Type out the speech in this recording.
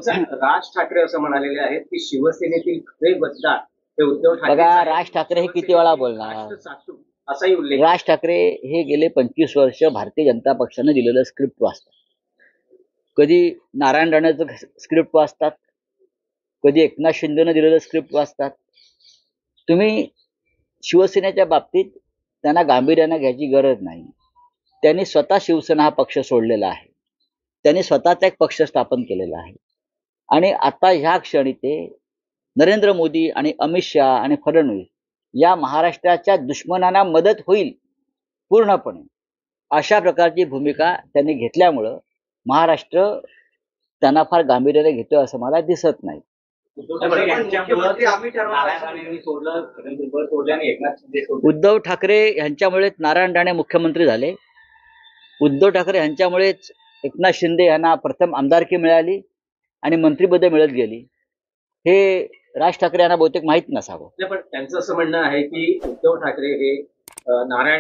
राज ठाकरे असं म्हणालेले आहेत की शिवसेनेतील खरे मतदार हे उद्धव ठाकरे. बघा, राज ठाकरे हे किती वेळा बोलणार. असाही उल्लेख. राज ठाकरे हे गेले 25 वर्ष भारतीय जनता पक्षाने दिलेलं स्क्रिप्ट वाचतात. कधी नारायण राणेचं स्क्रिप्ट वाचतात, कधी एकनाथ शिंदेनं दिलेलं स्क्रिप्ट वाचतात. तुम्ही शिवसेनेच्या बाबतीत त्यांना गांभीर्यानं घ्यायची गरज नाही. त्यांनी स्वतः शिवसेना हा पक्ष सोडलेला आहे. त्यांनी स्वतःचा एक पक्ष स्थापन केलेला आहे. आणि आता ह्या क्षणी ते नरेंद्र मोदी आणि अमित शहा आणि फडणवीस या महाराष्ट्राच्या दुश्मनांना मदत होईल पूर्णपणे अशा प्रकारची भूमिका त्यांनी घेतल्यामुळं महाराष्ट्र त्यांना फार गांभीर्याने घेतोय असं मला दिसत नाही. उद्धव ठाकरे यांच्यामुळेच नारायण राणे मुख्यमंत्री झाले. उद्धव ठाकरे यांच्यामुळेच एकनाथ शिंदे यांना प्रथम आमदारकी मिळाली आणि मंत्रिपदे मिळत गेली. हे राज ठाकरे यांना बहुतेक माहीत नसावं. पण त्यांचं असं म्हणणं आहे की उद्धव ठाकरे हे नारायण